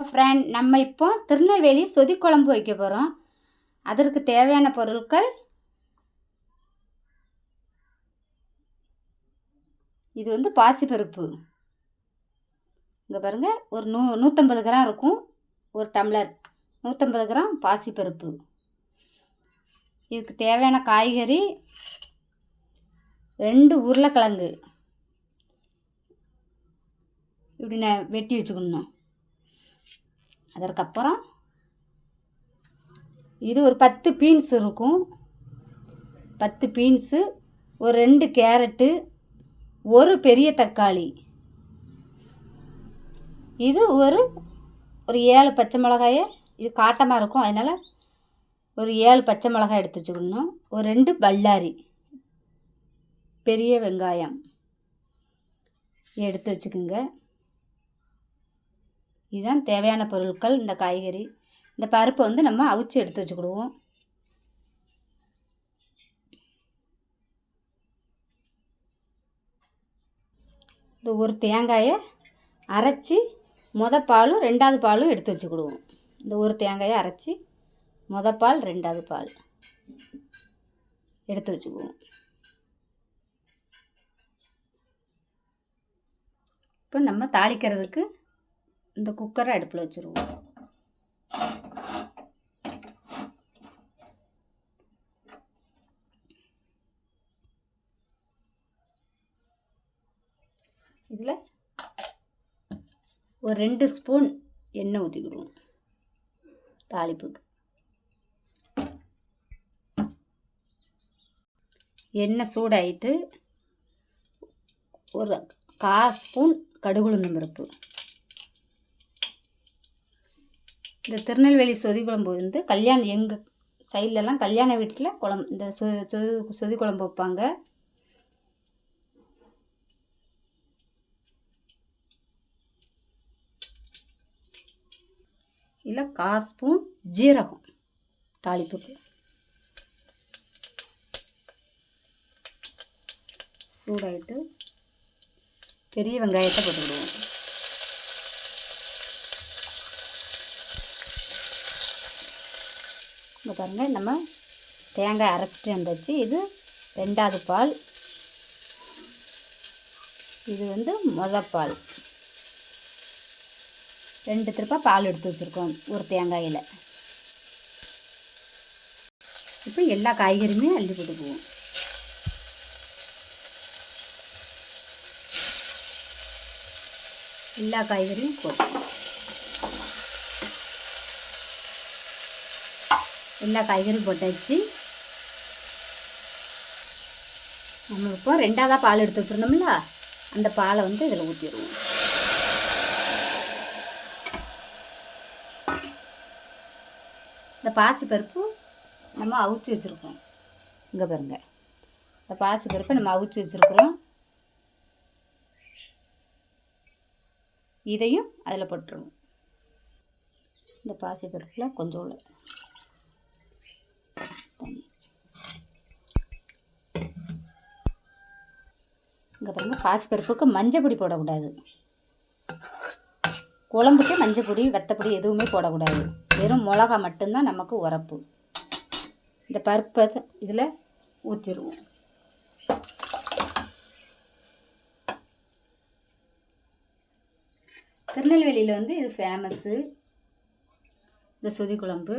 Friend, நம்ம இப்போ திருநெல்வேலி சொதிக்குழம்பு வைக்க போகிறோம். அதற்கு தேவையான பொருட்கள் இது வந்து பாசிப்பருப்பு. இங்கே பாருங்கள், ஒரு 150 கிராம் இருக்கும். ஒரு டம்ளர் 150 கிராம் பாசிப்பருப்பு. இதுக்கு தேவையான காய்கறி 2 உருளைக்கிழங்கு இப்படி வெட்டி வச்சுக்கணும். அதற்கப்புறம் இது ஒரு 10 பீன்ஸ் இருக்கும். 10 பீன்ஸு, ஒரு 2 கேரட்டு, ஒரு பெரிய தக்காளி, இது ஒரு 7 பச்சை மிளகாயை, இது காட்டமாக இருக்கும் அதனால் ஒரு 7 பச்சை மிளகாய் எடுத்து வச்சுக்கணும். ஒரு 2 பல்லாரி பெரிய வெங்காயம் எடுத்து வச்சுக்கோங்க. இதுதான் தேவையான பொருட்கள். இந்த காய்கறி, இந்த பருப்பை வந்து நம்ம அவிச்சு எடுத்து வச்சுக்கிடுவோம். இந்த ஒரு தேங்காயை அரைச்சி பாலும் 2வது பாலும் எடுத்து வச்சுக்கிடுவோம். இந்த ஒரு தேங்காயை அரைச்சி பால் 2வது பால் எடுத்து வச்சுக்குவோம். இப்போ நம்ம தாளிக்கிறதுக்கு இந்த குக்கரை அடுப்பில் வச்சுருவோம். இதில் ஒரு 2 ஸ்பூன் எண்ணெய் ஊற்றிக்கிடுவோம் தாளிப்புக்கு. எண்ணெய் சூடாயிட்டு ஒரு 1/4 ஸ்பூன் கடுகு உளுந்தம் பருப்பு. இந்த திருநெல்வேலி சொதி குழம்பு வந்து எங்கள் சைட்லலாம் கல்யாண வீட்டில் இந்த சொதி குழம்பு வைப்பாங்க. இல்லை 1/4 ஸ்பூன் ஜீரகம் தாளிப்புக்கு. சூடாயிட்டு பெரிய வெங்காயத்தை போட்டுக்கிடுவோம். இங்கே பாருங்கள், நம்ம தேங்காய் அரைச்சிட்டு வந்தாச்சு. இது 2வது பால், இது வந்து பால். 2 திருப்பா பால் எடுத்து வச்சுருக்கோம் ஒரு தேங்காயில். இப்போ எல்லா காய்கறியுமே அள்ளி போட்டுக்குவோம். எல்லா காய்கறியும் போட்டு எல்லா காய்கறியும் போட்டாச்சு. நம்ம இப்போ 2வது பால் எடுத்து வச்சுருந்தோம்ல, அந்த பாலை வந்து இதில் ஊற்றிடுவோம். இந்த பாசிப்பருப்பு நம்ம அவிச்சு வச்சுருக்கோம். இங்கே பாருங்கள், இந்த பாசிப்பருப்பை நம்ம அவிச்சு வச்சுருக்குறோம். இதையும் அதில் போட்டுருவோம். இந்த பாசிப்பருப்பில் கொஞ்சம் தண்ணி. இங்கே பாருங்கள், பாசிப்பருப்புக்கு மஞ்சள் பொடி போடக்கூடாது. குழம்புக்கு மஞ்சள் பொடி, வத்தப்பொடி எதுவுமே போடக்கூடாது. வெறும் மிளகா மட்டும்தான் நமக்கு உரப்பு. இந்த பருப்பை இதில் ஊற்றிடுவோம். திருநெல்வேலியில் வந்து இது ஃபேமஸ்ஸு, இந்த சொதி குழம்பு.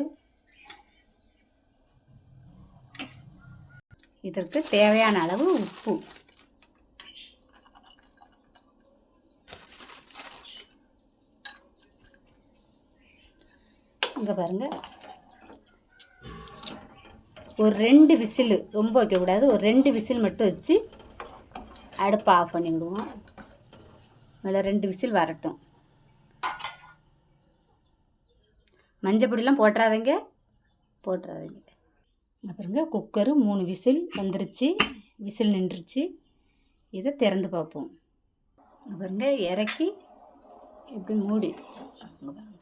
இதற்கு தேவையான அளவு உப்பு. இங்கே பாருங்கள், ஒரு 2 விசில், ரொம்ப வைக்கக்கூடாது, ஒரு 2 விசில் மட்டும் வச்சு அடுப்பை ஆஃப் பண்ணிவிடுவோம். அதில் 2 விசில் வரட்டும். மஞ்சள் பொடிலாம் போட்டுறாதீங்க. இங்கே பாருங்க, குக்கரு 3 விசில் வந்துருச்சு, விசில் நின்றுச்சு. இதை திறந்து பார்ப்போம். இங்கே பாருங்க, இறக்கி இப்படி மூடி. இங்கே பாருங்க,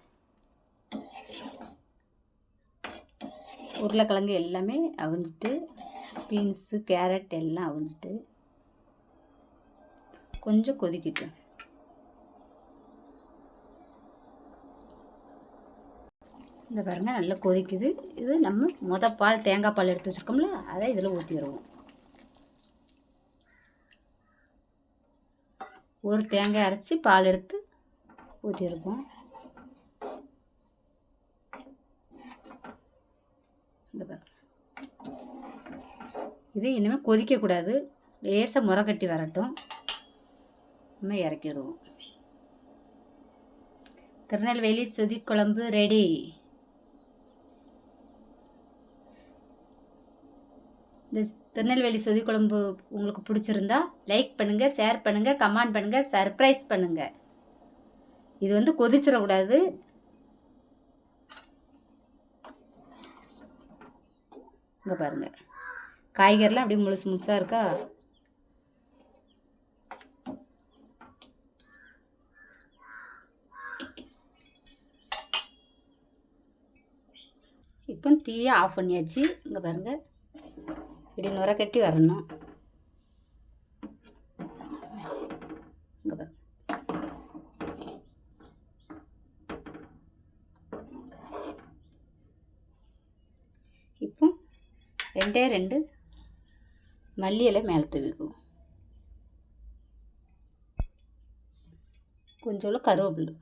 உருளைக்கிழங்கு எல்லாமே அவிஞ்சிட்டு, பீன்ஸு கேரட் எல்லாம் அவிஞ்சிட்டு கொஞ்சம் கொதிக்கிட்டு. இந்த பாருங்கள் நல்லா கொதிக்குது. இது நம்ம பால் தேங்காய் பால் எடுத்து வச்சுருக்கோம்ல, அதை இதில் ஊற்றிடுவோம். ஒரு தேங்காய் அரைச்சி பால் எடுத்து ஊற்றிருக்கோம். இது இனிமேல் கொதிக்கக்கூடாது, லேசாக முறை கட்டி வரட்டும், நம்ம இறக்கிடுவோம். திருநெல்வேலி சொதி குழம்பு ரெடி. இந்த திருநெல்வேலி சொதி குழம்பு உங்களுக்கு பிடிச்சிருந்தா லைக் பண்ணுங்கள், ஷேர் பண்ணுங்கள், கமெண்ட் பண்ணுங்கள், சர்ப்ரைஸ் பண்ணுங்கள். இது கொதிச்சிடக்கூடாது. இங்கே பாருங்கள், காய்கறிலாம் அப்படியே முழுசு முழுசாக இருக்கா. இப்போ தீயை ஆஃப் பண்ணியாச்சு. இங்கே பாருங்கள், இப்படி நுரை கட்டி வரணும். இங்கே பாருங்க, இப்போ 2 மல்லி இலை மேலே தூவிக்குவோம். கொஞ்சோண்டு கருவேப்பிலை.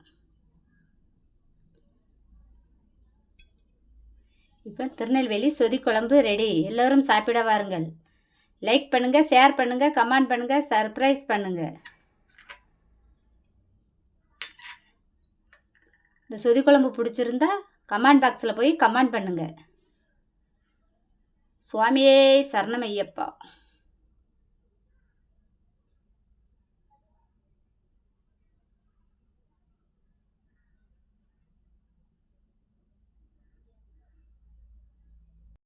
இப்போ திருநெல்வேலி சொதி குழம்பு ரெடி. எல்லோரும் சாப்பிட வாருங்கள். லைக் பண்ணுங்கள், ஷேர் பண்ணுங்கள், கமெண்ட் பண்ணுங்கள், சர்ப்ரைஸ் பண்ணுங்கள். இந்த சொதி குழம்பு பிடிச்சிருந்தா கமெண்ட் பாக்ஸில் போய் கமெண்ட் பண்ணுங்கள். சுவாமியே சரணம் ஐயப்பா.